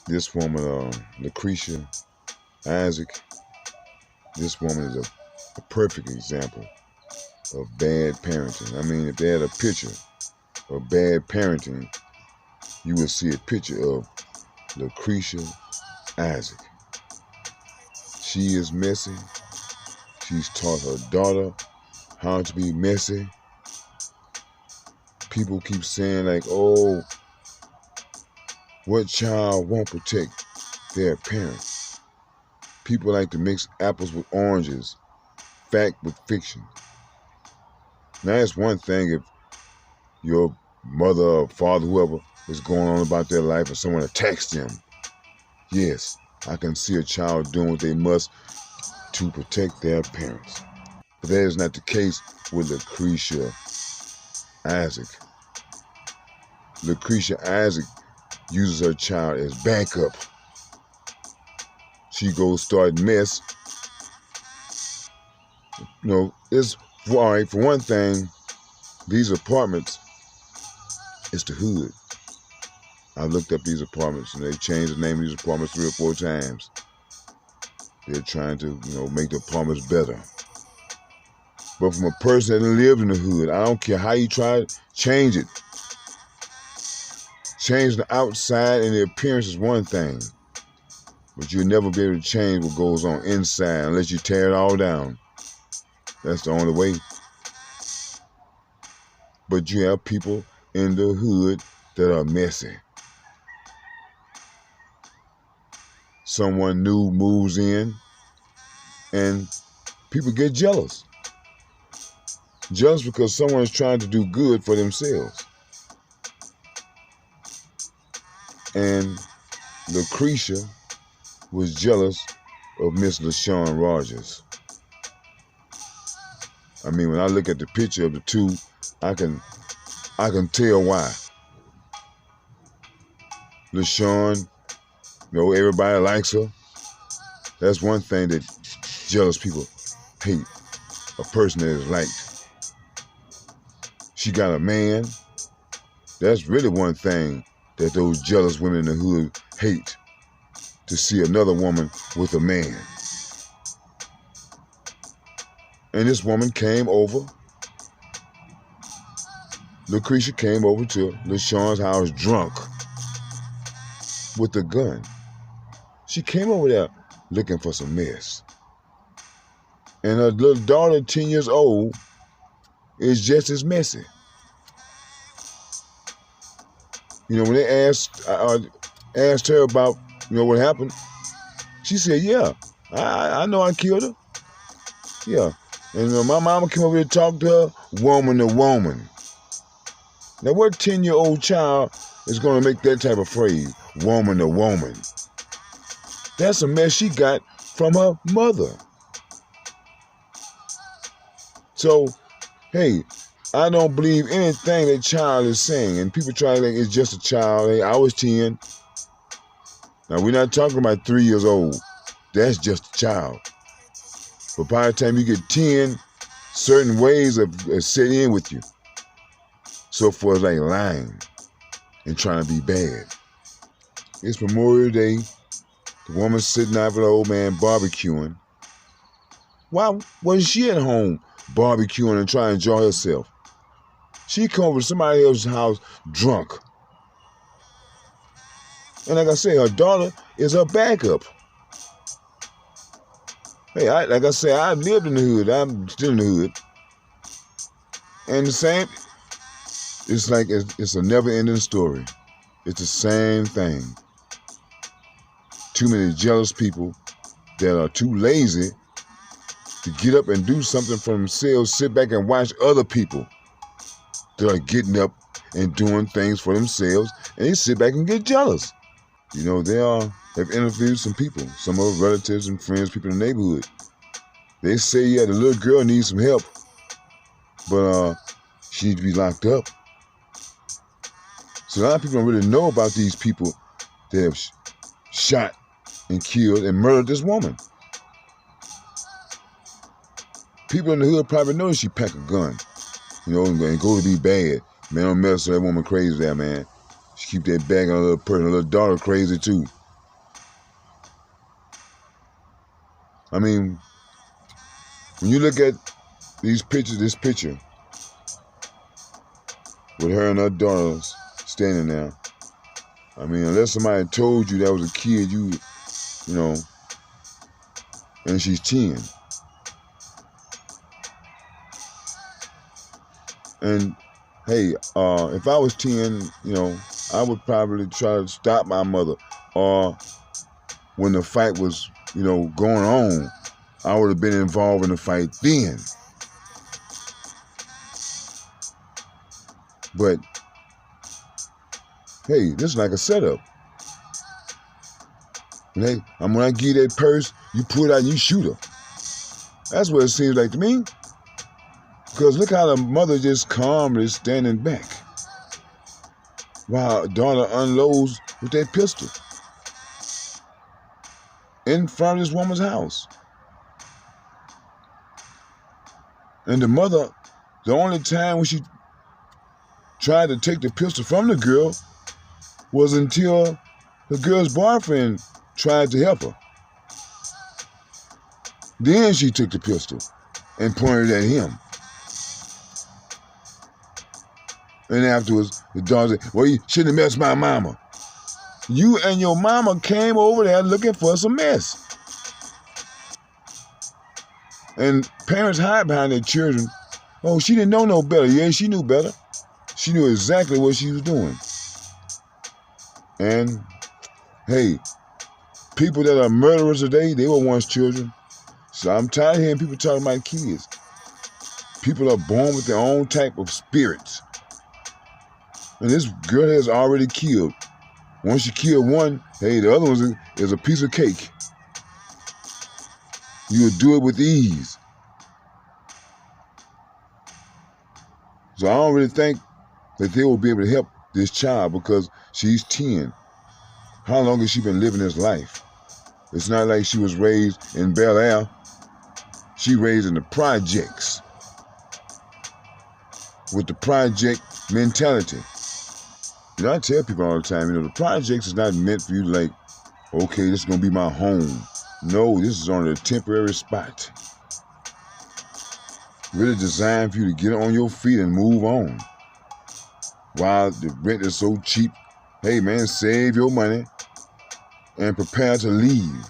This woman, Lakrisha Isaac, this woman is a perfect example of bad parenting. I mean, if they had a picture of bad parenting, you would see a picture of Lakrisha Isaac. She is messy. She's taught her daughter how to be messy. People keep saying like, oh, what child won't protect their parents? People like to mix apples with oranges, fact with fiction. Now, it's one thing if your mother or father, whoever, is going on about their life and someone attacks them. Yes, I can see a child doing what they must to protect their parents. But that is not the case with Lakrisha Isaac. Lakrisha Isaac uses her child as backup. She goes start mess. You know, it's all right. For one thing, these apartments, it's the hood. I looked up these apartments and they changed the name of these apartments 3 or 4 times. They're trying to, make the apartments better. But from a person that lived in the hood, I don't care how you try to change it. Change the outside and the appearance is one thing. But you'll never be able to change what goes on inside unless you tear it all down. That's the only way. But you have people in the hood that are messy. Someone new moves in and people get jealous. Jealous because someone is trying to do good for themselves. And Lakrisha was jealous of Miss LaShawn Rogers. I mean, when I look at the picture of the two, I can tell why. LaShawn, everybody likes her. That's one thing that jealous people hate, a person that is liked. She got a man. That's really one thing that those jealous women in the hood hate, to see another woman with a man. And this woman came over. Lakrisha came over to LaShawn's house drunk with a gun. She came over there looking for some mess. And her little daughter, 10 years old, is just as messy. When they asked her about, what happened, she said, yeah, I know I killed her. Yeah. And my mama came over here to talk to her woman to woman. Now, what 10-year-old child is going to make that type of phrase, woman to woman? That's a mess she got from her mother. So, hey, I don't believe anything that child is saying. And people try to think it's just a child. Hey, I was 10. Now, we're not talking about 3 years old. That's just a child. But by the time you get 10, certain ways of set in with you. So far as like lying and trying to be bad. It's Memorial Day. The woman's sitting out with the old man barbecuing. Why wasn't she at home barbecuing and trying to enjoy herself? She come over to somebody else's house drunk. And like I say, her daughter is her backup. Hey, like I say, I lived in the hood. I'm still in the hood. And the same, it's like it's a never-ending story. It's the same thing. Too many jealous people that are too lazy to get up and do something for themselves, sit back and watch other people that are getting up and doing things for themselves, and they sit back and get jealous. They have interviewed some people, some of her relatives and friends, people in the neighborhood. They say, yeah, the little girl needs some help, but she needs to be locked up. So a lot of people don't really know about these people that have shot and killed and murdered this woman. People in the hood probably know that she pack a gun, and go to be bad. Man, don't mess with that woman crazy there, man. She keep that bag on her little person. Her little daughter crazy too. I mean, when you look at this picture with her and her daughters standing there, I mean, unless somebody told you that was a kid, you know, and she's 10. And hey, if I was 10, I would probably try to stop my mother. Or when the fight was, going on, I would have been involved in the fight then. But hey, this is like a setup. And when I give you that purse, you pull it out and you shoot her. That's what it seems like to me. Because look how the mother just calmly standing back while daughter unloads with that pistol in front of this woman's house. And the mother, the only time when she tried to take the pistol from the girl was until the girl's boyfriend tried to help her. Then she took the pistol and pointed at him. And afterwards, the daughter said, well, you shouldn't have messed my mama. You and your mama came over there looking for some mess. And parents hide behind their children. Oh, she didn't know no better. Yeah, she knew better. She knew exactly what she was doing. And, hey, people that are murderers today, they were once children. So I'm tired of hearing people talking about kids. People are born with their own type of spirits. And this girl has already killed. Once you kill one, hey, the other one is a piece of cake. You will do it with ease. So I don't really think that they will be able to help this child because she's 10. How long has she been living this life? It's not like she was raised in Bel Air. She raised in the projects with the project mentality. I tell people all the time, the projects is not meant for you to like, okay, this is going to be my home. No, this is only a temporary spot. Really designed for you to get on your feet and move on. While the rent is so cheap, hey man, save your money and prepare to leave.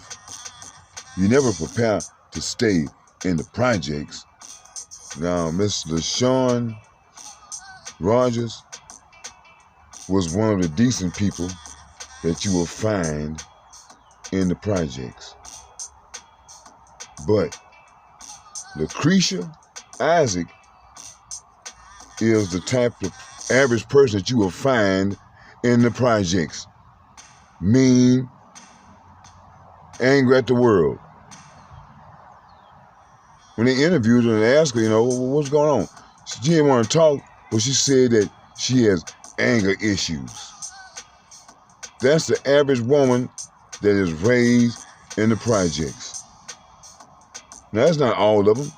You never prepare to stay in the projects. Now, Miss LaShawn Rogers was one of the decent people that you will find in the projects. But Lakrisha Isaac is the type of average person that you will find in the projects. Mean, angry at the world. When they interviewed her and asked her, what's going on? She didn't want to talk, but she said that she has anger issues. That's the average woman that is raised in the projects. Now, that's not all of them,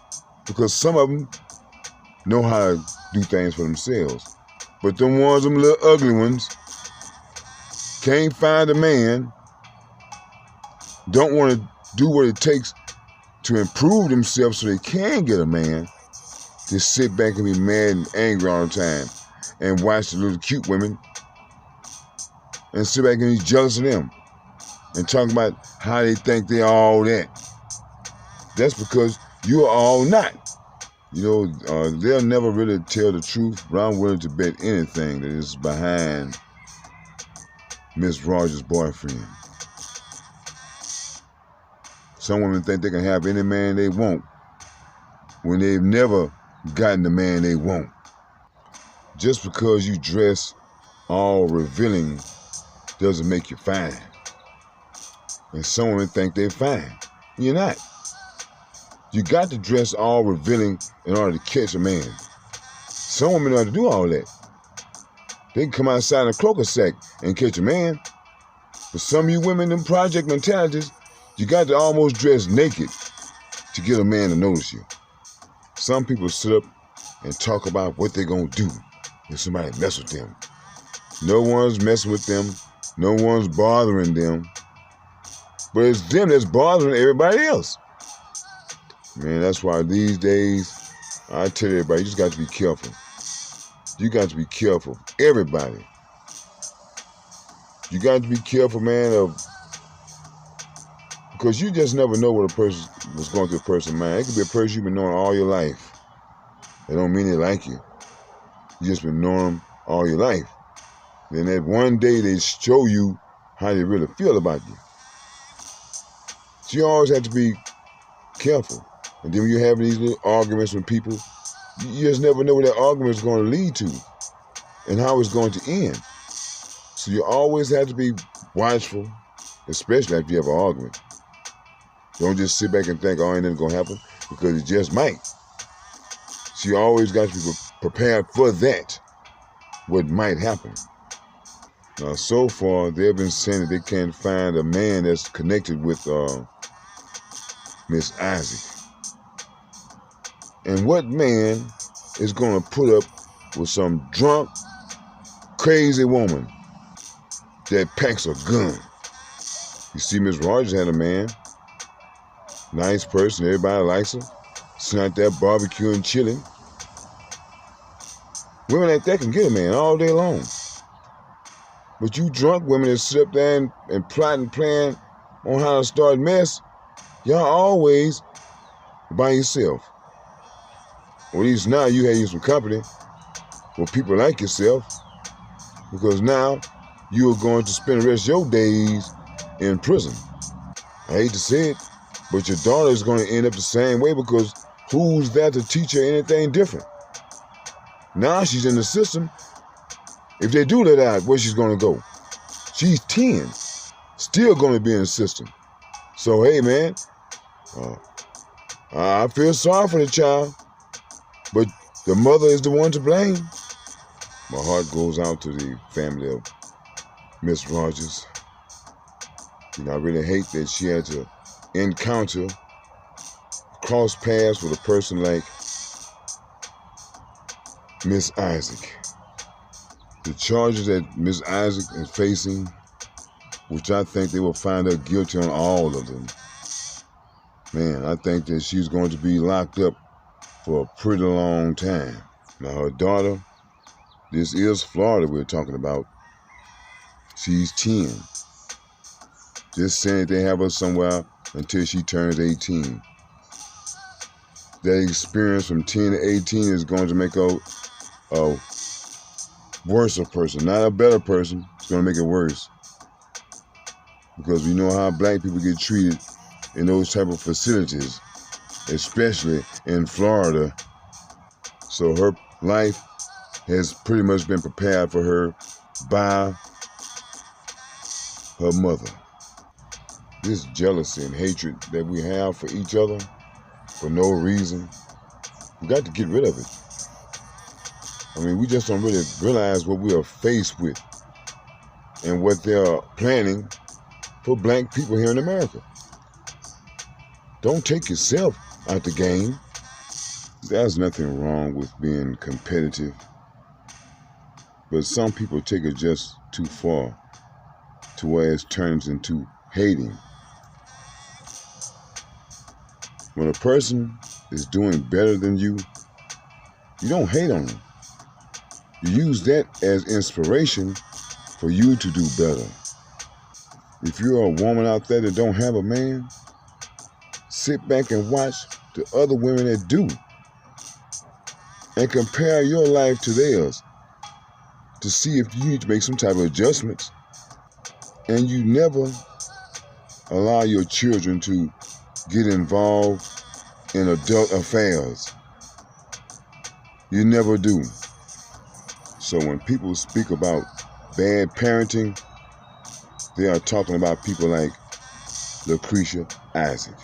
because some of them know how to do things for themselves. But them little ugly ones, can't find a man, don't want to do what it takes to improve themselves so they can get a man, just sit back and be mad and angry all the time and watch the little cute women and sit back and be jealous of them and talk about how they think they're all that. That's because you're all not. They'll never really tell the truth, but I'm willing to bet anything that is behind Miss Rogers' boyfriend. Some women think they can have any man they want when they've never gotten the man they want. Just because you dress all revealing doesn't make you fine. And some women think they're fine. You're not. You got to dress all revealing in order to catch a man. Some women know how to do all that. They can come outside in a cloaker sack and catch a man. But some of you women in project mentalities, you got to almost dress naked to get a man to notice you. Some people sit up and talk about what they're going to do if somebody mess with them. No one's messing with them. No one's bothering them. But it's them that's bothering everybody else. Man, that's why these days, I tell everybody, you just got to be careful. You got to be careful. Everybody. You got to be careful, man, because you just never know what a person was going through a person's mind. It could be a person you've been knowing all your life. It don't mean they like you. You just been knowing them all your life. Then that one day they show you how they really feel about you. So you always have to be careful. And then when you're having these little arguments with people, you just never know where that argument is going to lead to and how it's going to end. So you always have to be watchful, especially after you have an argument. Don't just sit back and think, oh, ain't nothing going to happen, because it just might. So you always got to be prepared for that, what might happen. Now, so far, they've been saying that they can't find a man that's connected with Miss Isaac. And what man is going to put up with some drunk, crazy woman that packs a gun? You see, Miss Rogers had a man, nice person, everybody likes her, sitting out there barbecuing, chilling. Women like that can get a man all day long. But you drunk women that sit up there and plot and plan on how to start mess, y'all always by yourself. Or at least now you have you some company with people like yourself, because now you are going to spend the rest of your days in prison. I hate to say it, but your daughter is going to end up the same way, because who's there to teach her anything different? Now she's in the system. If they do let her out, where she's going to go? She's 10, still going to be in the system. So, hey, man, I feel sorry for the child, but the mother is the one to blame. My heart goes out to the family of Miss Rogers. You know, I really hate that she had to encounter, cross paths with a person like Miss Isaac. The charges that Miss Isaac is facing, which I think they will find her guilty on all of them. Man, I think that she's going to be locked up for a pretty long time. Now, her daughter, this is Florida we're talking about. She's 10. Just saying they have her somewhere until she turns 18. That experience from 10 to 18 is going to make her a worse person, not a better person. It's going to make it worse. Because we know how black people get treated in those type of facilities, especially in Florida. So her life has pretty much been prepared for her by her mother. This jealousy and hatred that we have for each other for no reason, we got to get rid of it. I mean, we just don't really realize what we are faced with and what they're planning for black people here in America. Don't take yourself out the game. There's nothing wrong with being competitive, but some people take it just too far to where it turns into hating. When a person is doing better than you, you don't hate on them. You use that as inspiration for you to do better. If you're a woman out there that don't have a man, sit back and watch the other women that do, and compare your life to theirs to see if you need to make some type of adjustments. And you never allow your children to get involved in adult affairs. You never do. So when people speak about bad parenting, they are talking about people like Lakrisha Isaac.